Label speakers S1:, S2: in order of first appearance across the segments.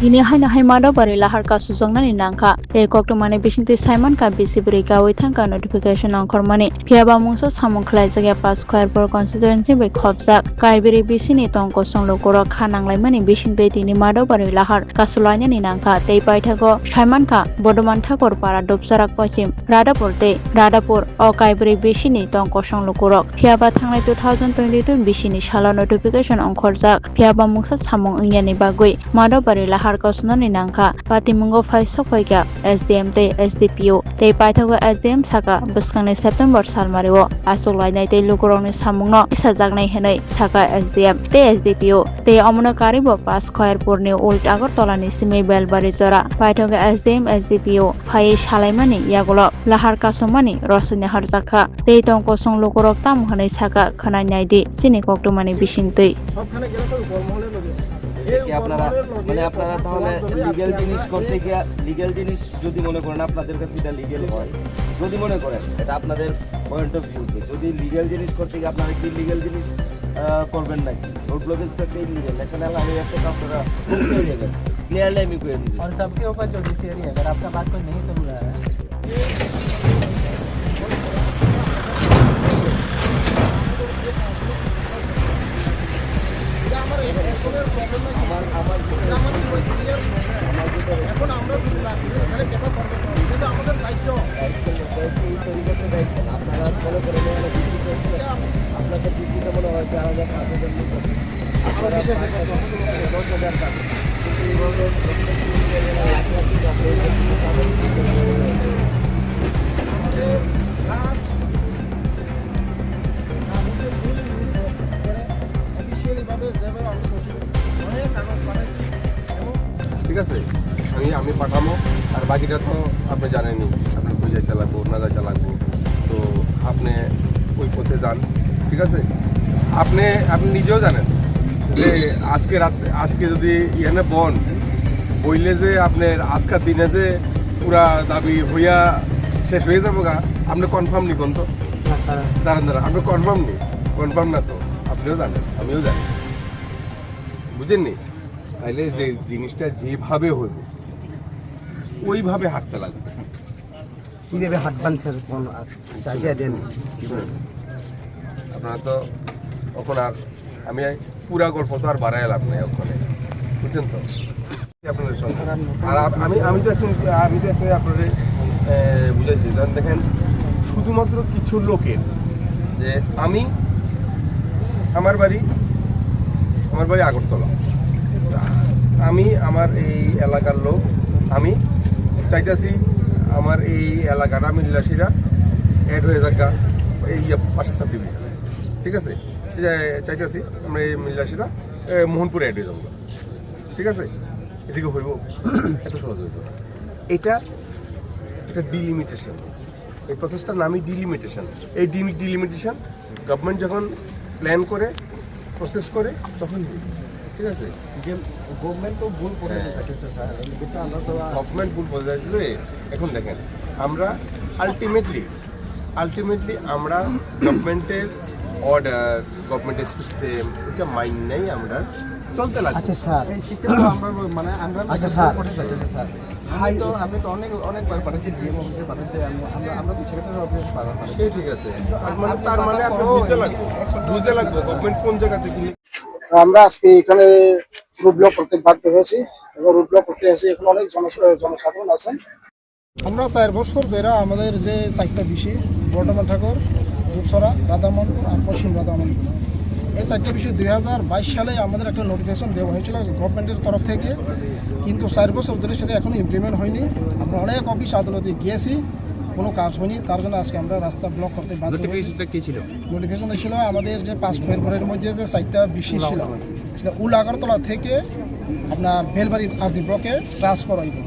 S1: ini hai mado bari lahar ka sujangnani nangka te koktomani bisinti Simon ka bisibri ka oithangka notification angkormani phiaba mungsa samung khlaijak pas khairpur constituency bai khopjak kaibiri bisini tongko songlokoro khananglaimani bisingtei tini mado bari lahar kasulainani nangka tei paithago Simon ka Bodoman Thakor para Dubsarak Paschim Radapur tei Radapur o kaibiri bisini tongko songlokoro phiaba thanglai 2022 bisini sala notification angkhorjak phiaba mungsa samung ingyani bagui mado bari lahar Kosnani nangka patimungo faisok faika SDM tei SDPO tei paithago SDM saka bwskangni September salmario asulainai tei lukurongni samungno isajaknai henai saka SDM tei SDPO tei amuna karibo pas khairpurni Old Agartolani Simei Belbari jora paithago SDM SDPO phai salaimani yagulo lahar kasumani rosuni harjaka tei tongko song lukurok tam hanai saka khanai di sini koktomani bisingtei
S2: আপনারা মানে আপনারা তাহলে legal জিনিস করতে গিয়ে legal জিনিস যদি মনে করেন আপনাদের কাছে এটা লিগ্যাল হয় যদি মনে করেন এটা আপনাদের পয়েন্ট অফ ভিউ যদি লিগ্যাল জিনিস করতে গিয়ে আপনারা কি লিগ্যাল জিনিস করবেন নাকি রোড ব্লকেজ তো একটা ইলিগ্যাল ন্যাশনাল হাইওয়ে पे আপনারা হয়ে যাবেন क्लियरली আমি কই দিছি
S3: और सबके ऊपर जुडिशियरी है अगर आपका बात कोई नहीं सुन रहा है
S4: এখন আমরা এখানে দেখা করবো কিন্তু আমাদের দায়িত্ব
S2: আপনারা ফলো করে আপনাদের ডিউটিটা মনে হয় 4,000 টাকা
S5: ঠিক আছে আমি পাঠাবো আর বাকিটা তো আপনি জানেনই আপনি বুঝাইতে লাগবো না যাইতে লাগবো তো আপনি ওই পথে যান ঠিক আছে আপনি নিজেও জানেন যে আজকে যদি ইহানে বইলে যে আপনার আজকের দিনে যে পুরা দাবি হইয়া শেষ হয়ে যাবো গা আপনি কনফার্ম নি কোন তো দাঁড়ান আপনি কনফার্ম না তো আপনিও জানেন আমিও জানি বুঝেননি তাইলে যে জিনিসটা যেভাবে হইব ওইভাবে হাঁটতে লাগবে
S2: কিভাবে হাঁটবেন স্যার কোন জায়গা দেন
S5: আপনারা তো ওখন আর আমি পুরা গল্প তো আর বাড়াই লাভ নাই ওখানে বুঝছেন তো আপনাদের সঙ্গে আর আমি তো আপনাদের বুঝাইছি কারণ দেখেন শুধুমাত্র কিছু লোকের যে আমার বাড়ি আগরতলা আমি আমার এই এলাকার লোক আমি চাইতেছি আমার এই এলাকার মিল্লাসীরা অ্যাড হয়ে যাক এই পাশের সাব ডিভিশনে ঠিক আছে চাইতেছি আমরা এই মিল্লাসীরা মোহনপুরে অ্যাড হয়ে যাবো ঠিক আছে এদিকে হইব এত সহজ হইব এটা ডিলিমিটেশন এই প্রসেসটার নামই ডিলিমিটেশন এই ডিলিমিটেশন গভর্নমেন্ট যখন প্ল্যান করে প্রসেস করে তখন ঠিক আছে
S2: গভর্নমেন্ট তো ভুল করে যাচ্ছে স্যার
S5: গভর্নমেন্ট ভুল বলে যাচ্ছে এখন দেখেন আমরা আলটিমেটলি আমরা গভর্নমেন্টের অর্ডার গভর্নমেন্টের সিস্টেম এটা মাইনেই আমরা চলতে লাগবে
S2: আচ্ছা স্যার এই সিস্টেম তো আমরা মানে আমরা আচ্ছা স্যার করে যাচ্ছে স্যার আমি তো অনেকবার পাঠাচ্ছি ডিএম অফিসে পাঠাচ্ছি আমরা তো সেক্রেটারি অফিসে পাঠাচ্ছি
S5: সেই ঠিক আছে মানে তার মানে আপনি বুঝতে লাগবে গভর্নমেন্ট কোন জায়গাতে কি
S4: আমরা আজকে এখানে রুট ব্লক করতে বাধ্য হয়েছি এবং রুট ব্লক করতে এসে এখন অনেক জনসাধারণ আছেন আমরা 4 বছর ধরে আমাদের যে 4টা বিষয় বর্ধমান ঠাকুর রূপসরা রাধামনপুর আর পশ্চিম রাধামনপুর এই 4টা বিষয় 2022 সালে আমাদের একটা নোটিফিকেশন দেওয়া হয়েছিল গভর্নমেন্টের তরফ থেকে কিন্তু 4 বছর ধরে সেটা এখনো ইমপ্লিমেন্ট হয়নি আমরা অনেক অফিস আদালতে গিয়েছি কোনো কাজ হয়নি তার জন্য আজকে আমরা রাস্তা ব্লক করতে বাধ্য হয়েছি নোটিফিকেশন ছিল আমাদের যে 5 খয়েরপুরের মধ্যে যে 4টা বিষয় ছিল সেটা উল আগরতলা থেকে আপনার বেলবাড়ি আরদি ব্লকে ট্রান্সফার হইব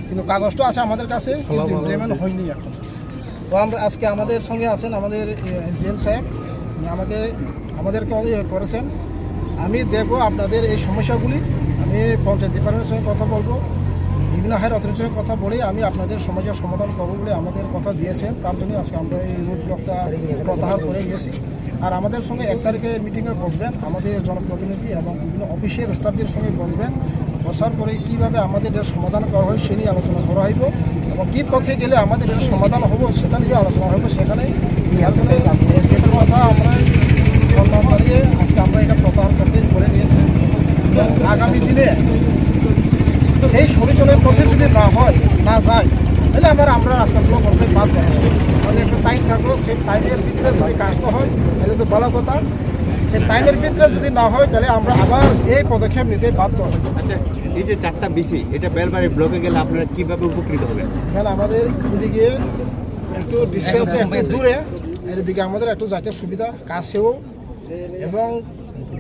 S4: কিন্তু কাগজটা আছে আমাদের কাছে কিন্তু ইমপ্লিমেন্ট হয়নি এখন তো আমরা আজকে আমাদের সঙ্গে আছেন আমাদের এসডিএম সাহেব আমাদের করেছেন আমি দেখব আপনাদের এই সমস্যাগুলি আমি পঞ্চায়েত ডিপার্টমেন্টের সঙ্গে কথা বলবো বিভিন্ন হায়ার অথরিটির সঙ্গে কথা বলে আমি আপনাদের সমস্যার সমাধান করবো বলে আমাদের কথা দিয়েছেন তার জন্য আজকে আমরা এই রুট ব্লকটা প্রত্যাহার করে নিয়েছি আর আমাদের সঙ্গে 1 তারিখে মিটিংয়ে বসবেন আমাদের জনপ্রতিনিধি এবং বিভিন্ন অফিসের স্টাফদের সঙ্গে বসবেন বসার পরে কীভাবে আমাদের এটা সমাধান করা হয় সে নিয়ে আলোচনা করা হইব এবং কী পথে গেলে আমাদের এটা সমাধান হবো সেটা নিয়ে আলোচনা হবে সেখানে। যার জন্য এসডিএমের কথা আমরা সম্মান জানিয়ে আজকে আমরা এটা প্রত্যাহার করতে করে নিয়েছি এবং আগামী দিনে সেই সলিউশনের পথে যদি না যায় তাহলে আমরা রাস্তাগুলো করতে বাধ্য হবো। মানে একটা টাইম থাকলো সেই টাইমের ভিতরে যদি কাজটা হয় তাহলে তো ভালো কথা, সেই টাইমের ভিতরে যদি না হয় তাহলে আমরা আবার এই পদক্ষেপ নিতে বাধ্য হব।
S6: আচ্ছা, এই যে 4টা বিসি এটা বেলবাড়ি ব্লকে গেলে আপনারা কিভাবে উপকৃত হবেন?
S4: এখানে আমাদের এদিকে একটু ডিস্টেন্সে একটু দূরে, এদিকে আমাদের একটু যাতে সুবিধা কাছেও এবং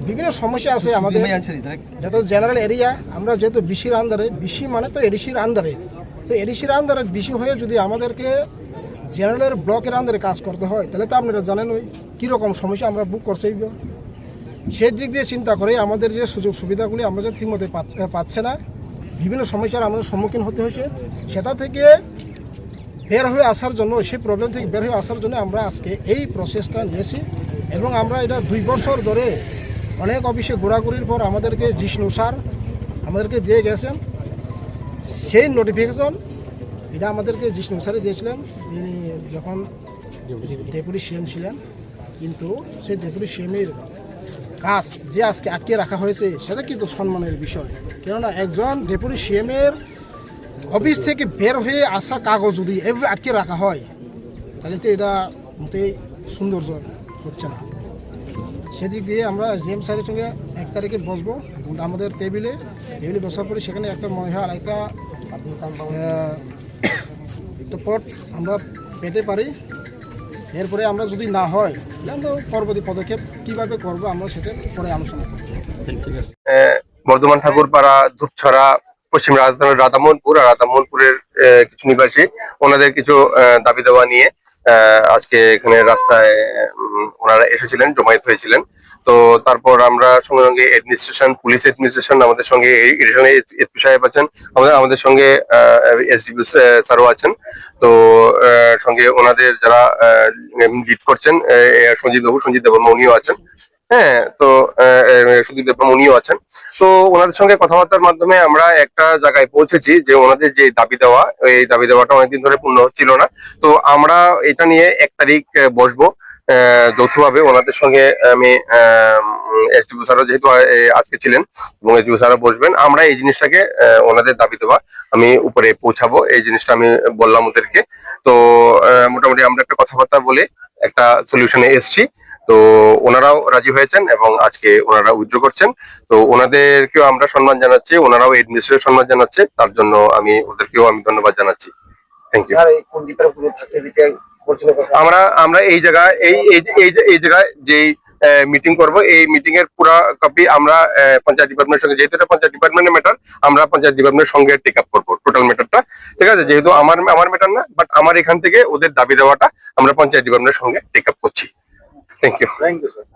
S4: বিভিন্ন সমস্যা আছে আমাদের। যত জেনারেল এরিয়া আমরা যেহেতু বিসির আন্ডারে, বিসি মানে তো এডিসির আন্ডারে, তো এডিসির আন্ডারে বিসি হয়ে যদি আমাদেরকে জেনারেলের ব্লকের আন্ডারে কাজ করতে হয় তাহলে তো আপনারা জানেন ওই কীরকম সমস্যা আমরা বুক করছি। সেই দিক দিয়ে চিন্তা করে আমাদের যে সুযোগ সুবিধাগুলি আমরা যে ঠিকমতো পাচ্ছে না, বিভিন্ন সমস্যার আমাদের সম্মুখীন হতে হয়েছে, সেটা থেকে বের হয়ে আসার জন্য, সেই প্রবলেম থেকে বের হয়ে আসার জন্য আমরা আজকে এই প্রসেসটা নিয়েছি এবং আমরা এটা 2 বছর ধরে অনেক অফিসে ঘোরাঘুরির পর আমাদেরকে জিষ্ণু স্যার আমাদেরকে দিয়ে গেছেন সেই নোটিফিকেশন। এটা আমাদেরকে জিষ্ণু স্যারে দিয়েছিলেন যিনি যখন ডেপুটি সিএম ছিলেন, কিন্তু সেই ডেপুটি সিএমের কাজ যে আজকে আটকে রাখা হয়েছে সেটা কিন্তু সম্মানের বিষয়। কেননা একজন ডেপুটি সিএমের অফিস থেকে বের হয়ে আসা কাগজ যদি এভাবে আটকে রাখা হয় তাহলে তো এটা মোটেই সৌন্দর্য হচ্ছে না। সেদিক দিয়ে আমরা জিএম স্যারের সঙ্গে 1 তারিখে বসবো আমাদের টেবিলে বসার পরে সেখানে একটা মনে হয় একটা পট আমরা পেতে পারি। এরপরে আমরা যদি না হয় তাহলে আমরা পরবর্তী পদক্ষেপ কীভাবে করবো আমরা সেটা পরে আলোচনা করব।
S5: বর্ধমান ঠাকুরপাড়া, ধূপছড়া, পশ্চিম রাধামোহনপুর আর রাধামোহনপুরের কিছু নিবাসী ওনাদের কিছু দাবি দেওয়া নিয়ে আজকে এখানে রাস্তায় ওনারা এসেছিলেন, জমায়েত হয়েছিলেন। তো তারপর আমরা সঙ্গে সঙ্গে অ্যাডমিনিস্ট্রেশন, পুলিশ অ্যাডমিনিস্ট্রেশন, আমাদের সঙ্গে এসপি সাহেব আছেন, আমাদের সঙ্গে এসডিপি স্যারও আছেন। তো সঙ্গে ওনাদের যারা লিড করছেন সঞ্জিত দেববর্মা উনিও আছেন। হ্যাঁ, তো সুদীপ দেববর্মা উনিও আছেন। তো ওনাদের সঙ্গে কথাবার্তার মাধ্যমে আমরা একটা জায়গায় পৌঁছেছি যে ওনাদের যে দাবি দেওয়া, এই দাবি দেওয়াটা অনেকদিন ধরে পূর্ণ হচ্ছিল না। তো আমরা এটা নিয়ে 1 তারিখ বসবো যৌথভাবে ওনাদের সঙ্গে। আমি এসডিপি স্যারও যেহেতু আজকে ছিলেন এবং এসডিপি স্যারও বসবেন, আমরা এই জিনিসটাকে ওনাদের দাবি দেওয়া আমি উপরে পৌঁছাবো, এই জিনিসটা আমি বললাম ওদেরকে। তো মোটামুটি আমরা একটা কথাবার্তা বলে একটা সলিউশনে এসছি। তো ওনারাও রাজি হয়েছেন এবং আজকে ওনারা উইথড্র করছেন। তো ওনাদেরকেও আমরা সম্মান জানাচ্ছি, ওনারাও এডমিনিস্ট্রেশন সম্মান জানাচ্ছে, তার জন্য ওদেরকেও আমি ধন্যবাদ জানাচ্ছি। Thank you. আমরা এই জায়গায় এই জায়গায় যেই মিটিং করব, এই মিটিং এর পুরো কপি আমরা পঞ্চায়েত ডিপার্টমেন্টের সঙ্গে, যেহেতু এটা পঞ্চায়েত ডিপার্টমেন্টের ম্যাটার, আমরা পঞ্চায়েত ডিপার্টমেন্টের সঙ্গে টেক আপ করবো টোটাল ম্যাটারটা। ঠিক আছে, যেহেতু আমার ম্যাটার না, বাট আমার এখান থেকে ওদের দাবি দেওয়াটা আমরা পঞ্চায়েত ডিপার্টমেন্টের সঙ্গে টেক আপ করছি। Thank you.